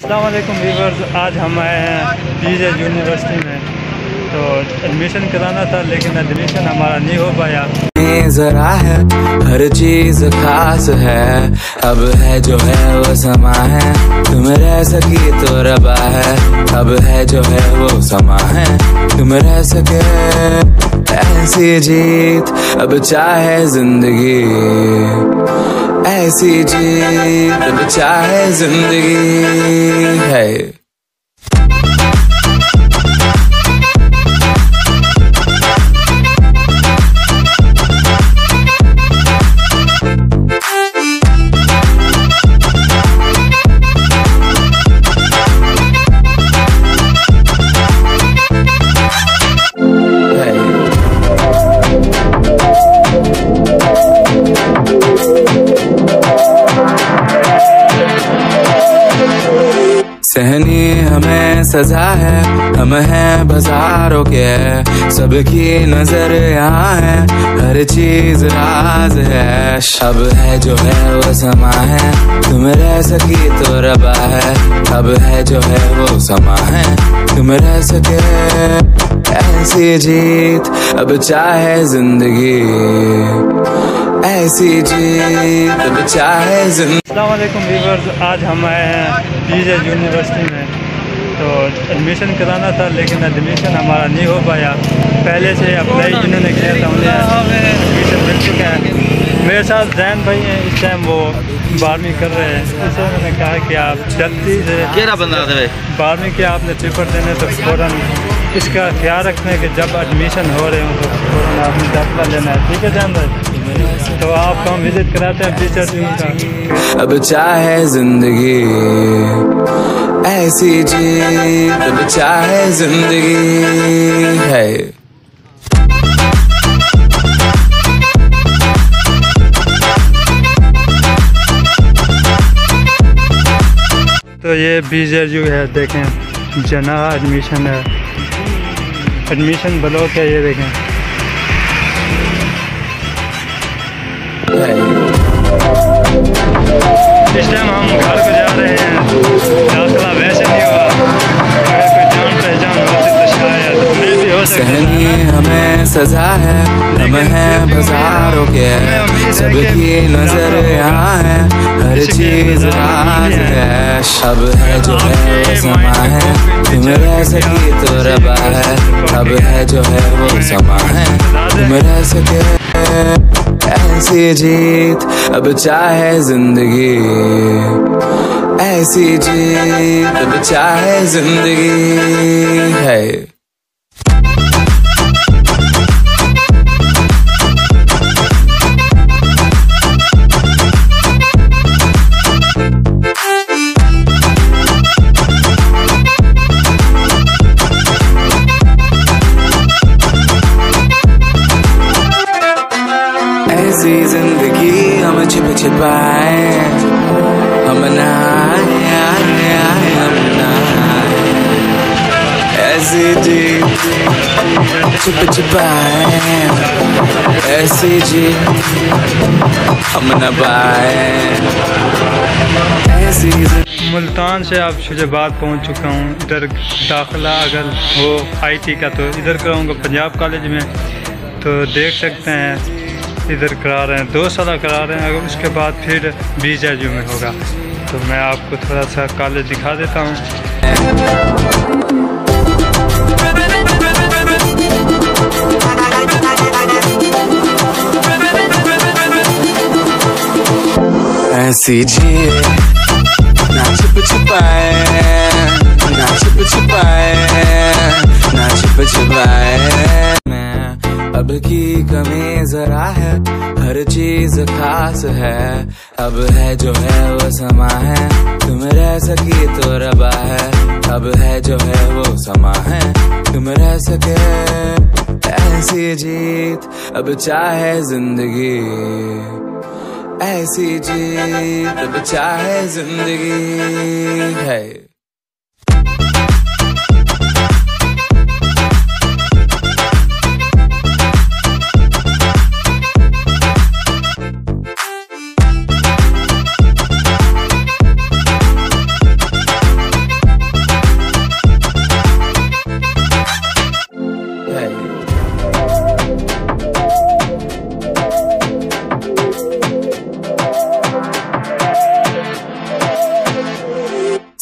अस्सलाम वालेकुम व्यूअर्स, आज हम आए हैं पीजे यूनिवर्सिटी में। तो एडमिशन कराना था लेकिन एडमिशन हमारा नहीं हो पाया। जरा है हर चीज खास है, अब है जो है वो समा है, तुम रह सकी तो रबा है। अब है जो है वो समा है, तुम रह सके ऐसी जीत, अब चाहे जिंदगी ऐसी जीत, अब चाहे जिंदगी है। सहनी हमें सजा है, हम हैं बाजारों के, सबकी नजर यहाँ है, हर चीज राज है। अब है जो है वो समा है, तुम रह सकी तो रबा है। अब है जो है वो समा है, तुम रह सके ऐसी जीत, अब चाहे जिंदगी ऐसी जीत, अब चाहे जिंदगी। अस्सलाम वालेकुम व्यूअर्स, आज हम आए हैं पीजे यूनिवर्सिटी में। तो एडमिशन कराना था लेकिन एडमिशन हमारा नहीं हो पाया। पहले से अप्लाई जिन्होंने किया था उन्हें एडमिशन मिल चुका है। मेरे साथ जैन भाई हैं, इस टाइम वो 12वीं कर रहे हैं। इससे उन्होंने कहा कि आप जल्दी से 12वीं के आपने पेपर देने तो फ़ौरन इसका ख्याल रखने कि जब एडमिशन हो रहे हो तो फ़ौरन आपने दाखिला लेना है। ठीक है जैन भाई, तो आपको हम विजिट कराते हैं टीचर का। अब चाहे जिंदगी ऐसी जीत, अब चाहे जिंदगी है। तो ये BZU है, देखें जना एडमिशन है, एडमिशन ब्लॉक है, ये देखें। इस टाइम हम घर को जा रहे हैं, दाखिला वैसे नहीं हुआ, अगर कोई जान पहचान होती तो शायद मैं भी हो सकता। सहनी हमें सजा है, हम हैं बाजारों के, सबकी नजर यहाँ है, हर चीज राज है। अब है जो है वो समा है, तुम रह सकी तो रबा है। अब है जो है वो समा है, तुम रह सके ऐसी जीत, अब चाहे जिंदगी ऐसी जीत, अब चाहे जिंदगी है। ऐसी जिंदगी हम छिप छिपाए, हम नहाए हम नहाए, ऐसी जी छिप छिपाए, ऐसी जी हम न पाए। मुल्तान से अब शुजाबाद पहुंच चुका हूं। इधर दाखिला अगर हो IT का तो इधर कराऊंगा पंजाब कॉलेज में। तो देख सकते हैं इधर करा रहे हैं, 2 साल करा रहे हैं, अगर उसके बाद फिर BZU में होगा। तो मैं आपको थोड़ा सा कॉलेज दिखा देता हूँ। ऐसी जी ना छिप छिपाए, ना छिप छिपाए, ना छिप छिपाए। अब की कमी जरा है, हर चीज खास है, अब है जो है वो समा है, तुम रह सकी तो रबा है। अब है जो है वो समा है, तुम रह सके ऐसी जीत, अब चाहे जिंदगी ऐसी जीत, अब चाहे जिंदगी है।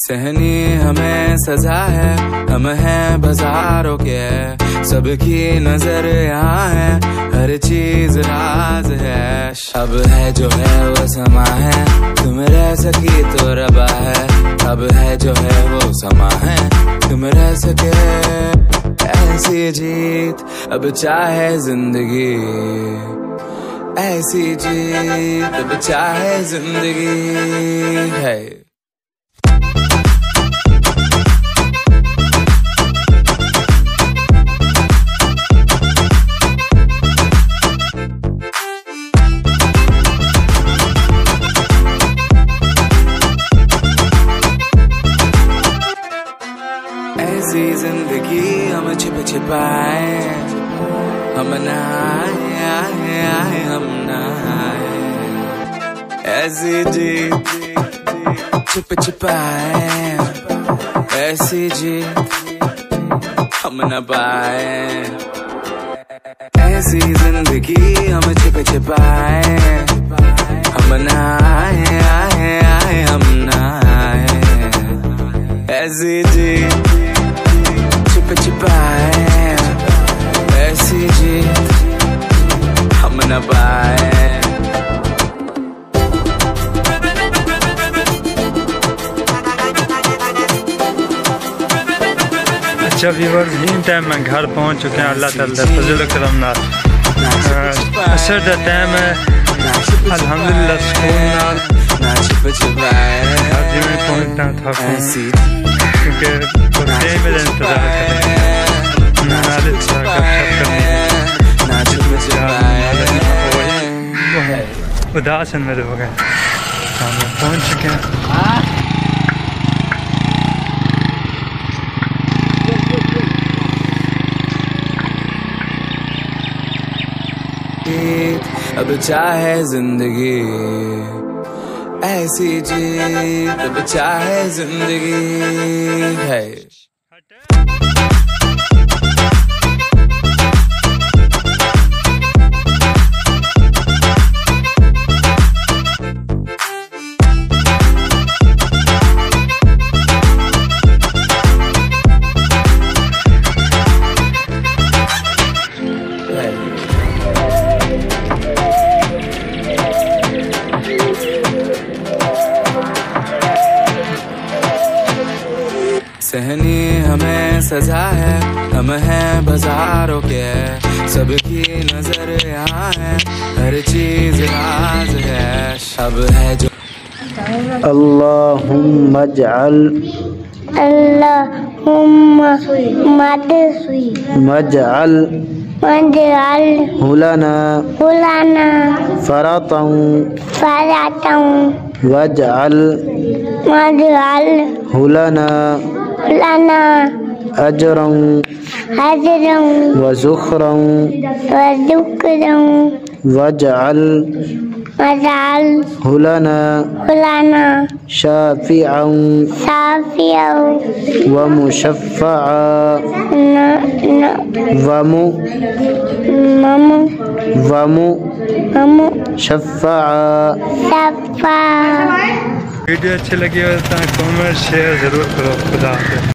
सहनी हमें सजा है, हम हैं बाजारों के, सबकी नजर यहाँ है, हर चीज राज है। अब है जो है वो समा है, तुम रह सकी तो रबा है। अब है जो है वो समा है, तुम रह सके ऐसी जीत, अब चाहे जिंदगी ऐसी जीत, अब चाहे जिंदगी है। ऐसी जिंदगी हम छिप छिपाए, हम नहाए हम नहाए। ऐसी जीत छिप छिपाए, ऐसी जीत हम न पाए। ऐसी जिंदगी हम छिप छिपाए, हम नहाए हम नहाए। ऐसी जीत छिप छिपाए, ऐसी जीत हम न पाए। अच्छा व्यूअर्स, इन टाइम में घर पहुंच चुके हैं। अल्लाह ताला फजल करम नाल असर दा टाइम है। अल्हम्दुलिल्लाह सुकून नाल आज मैं पहुंचना था क्योंकि बच्चे मेरा इंतजार उदास मेरे हो गए। पहुंच चुके हैं। अब चाहे जिंदगी ऐसी जीत, अब चाहे जिंदगी है। सहनी हमें सजा है, हम हैं बाजारों के, सबकी नजर यहाँ है, हर चीज राज है। अब है जो अल्लाहुम्मा मजअल हुलना फरतन वजअल हुलना अजरन वज़ुखरन वजअल हुलना शाफिअन वमुशफ़्फ़अ वीडियो अच्छी लगी हो तो कमेंट शेयर ज़रूर करो। खुदा हाफ़िज़।